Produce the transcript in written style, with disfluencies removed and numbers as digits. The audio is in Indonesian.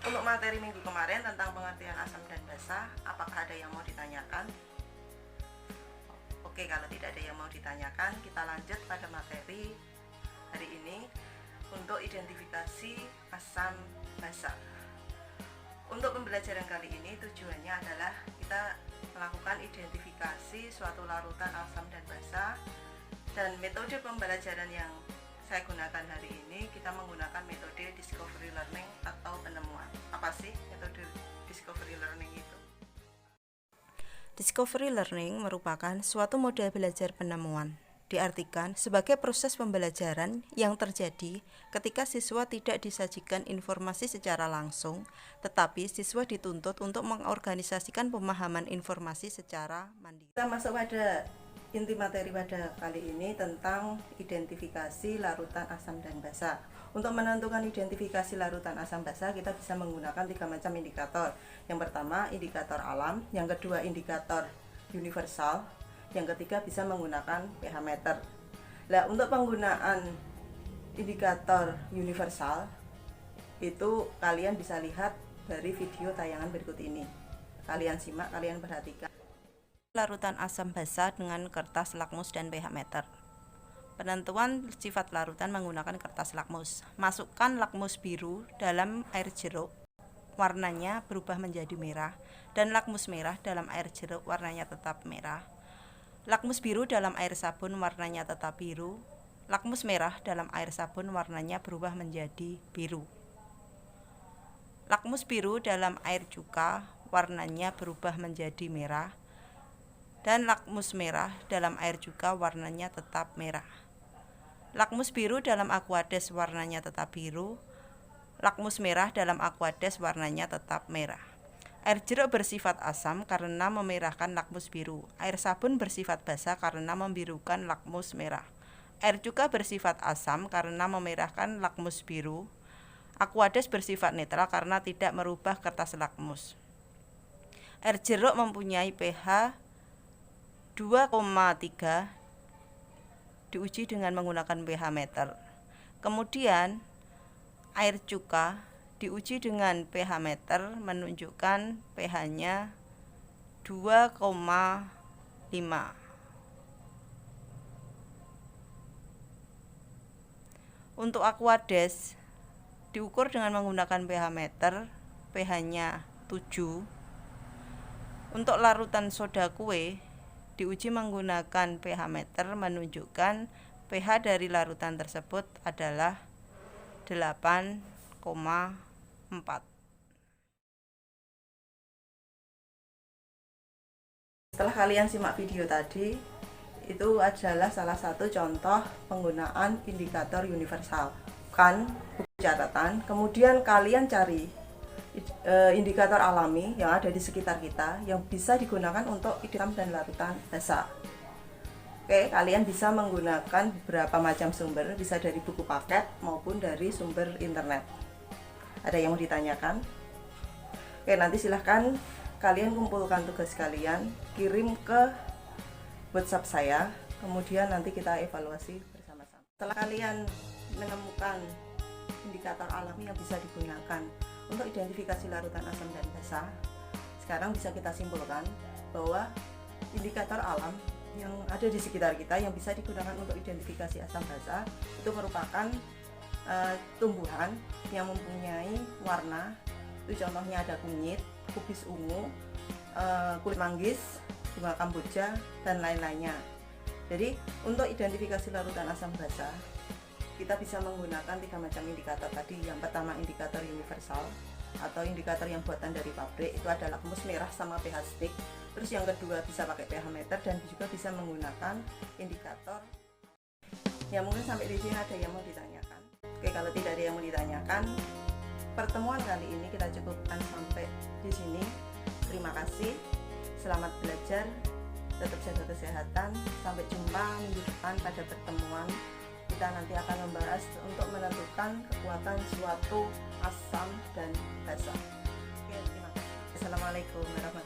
Untuk materi minggu kemarin tentang pengertian asam dan basa, apakah ada yang mau ditanyakan? Oke, kalau tidak ada yang mau ditanyakan, kita lanjut pada materi hari ini untuk identifikasi asam basa. Untuk pembelajaran kali ini tujuannya adalah kita melakukan identifikasi suatu larutan asam dan basa, dan metode pembelajaran yang saya gunakan hari ini, kita menggunakan metode discovery learning atau penemuan. Apa sih metode discovery learning itu? Discovery learning merupakan suatu model belajar penemuan. Diartikan sebagai proses pembelajaran yang terjadi ketika siswa tidak disajikan informasi secara langsung, tetapi siswa dituntut untuk mengorganisasikan pemahaman informasi secara mandiri. Kita masuk pada inti materi pada kali ini tentang identifikasi larutan asam dan basa. Untuk menentukan identifikasi larutan asam basa, kita bisa menggunakan 3 macam indikator. Yang pertama, indikator alam. Yang kedua, indikator universal. Yang ketiga, bisa menggunakan pH meter. Nah, untuk penggunaan indikator universal, itu kalian bisa lihat dari video tayangan berikut ini. Kalian simak, kalian perhatikan. Larutan asam basa dengan kertas lakmus dan pH meter. Penentuan sifat larutan menggunakan kertas lakmus. Masukkan lakmus biru dalam air jeruk, warnanya berubah menjadi merah, dan lakmus merah dalam air jeruk, warnanya tetap merah. Lakmus biru dalam air sabun, warnanya tetap biru. Lakmus merah dalam air sabun, warnanya berubah menjadi biru. Lakmus biru dalam air cuka, warnanya berubah menjadi merah. Dan lakmus merah dalam air juga warnanya tetap merah. Lakmus biru dalam aquades warnanya tetap biru. Lakmus merah dalam aquades warnanya tetap merah. Air jeruk bersifat asam karena memerahkan lakmus biru. Air sabun bersifat basa karena membirukan lakmus merah. Air cuka bersifat asam karena memerahkan lakmus biru. Aquades bersifat netral karena tidak merubah kertas lakmus. Air jeruk mempunyai pH 2,3 diuji dengan menggunakan pH meter. Kemudian air cuka diuji dengan pH meter menunjukkan pH-nya 2,5. Untuk aquades diukur dengan menggunakan pH meter, pH-nya 7. Untuk larutan soda kue diuji menggunakan pH meter menunjukkan pH dari larutan tersebut adalah 8,4. Setelah kalian simak video tadi, itu adalah salah satu contoh penggunaan indikator universal. Kan buku catatan, kemudian kalian cari indikator alami yang ada di sekitar kita yang bisa digunakan untuk asam dan larutan basa. Oke, kalian bisa menggunakan beberapa macam sumber, bisa dari buku paket maupun dari sumber internet. Ada yang mau ditanyakan? Oke, nanti silahkan kalian kumpulkan tugas kalian, kirim ke WhatsApp saya, kemudian nanti kita evaluasi bersama-sama. Setelah kalian menemukan indikator alami yang bisa digunakan untuk identifikasi larutan asam dan basa, sekarang bisa kita simpulkan bahwa indikator alam yang ada di sekitar kita yang bisa digunakan untuk identifikasi asam basa itu merupakan tumbuhan yang mempunyai warna. Itu contohnya ada kunyit, kubis ungu, kulit manggis, bunga kamboja, dan lain-lainnya. Jadi untuk identifikasi larutan asam basa kita bisa menggunakan 3 macam indikator tadi. Yang pertama indikator universal atau indikator yang buatan dari pabrik, itu adalah lakmus merah sama pH stick. Terus yang kedua bisa pakai pH meter dan juga bisa menggunakan indikator. Ya, mungkin sampai di sini ada yang mau ditanyakan. Oke, kalau tidak ada yang mau ditanyakan, pertemuan kali ini kita cukupkan sampai di sini. Terima kasih, selamat belajar, tetap jaga kesehatan. Sampai jumpa minggu depan pada pertemuan. Kita nanti akan membahas untuk menentukan kekuatan suatu asam dan basa. Oke, terima kasih. Assalamualaikum warahmatullahi wabarakatuh.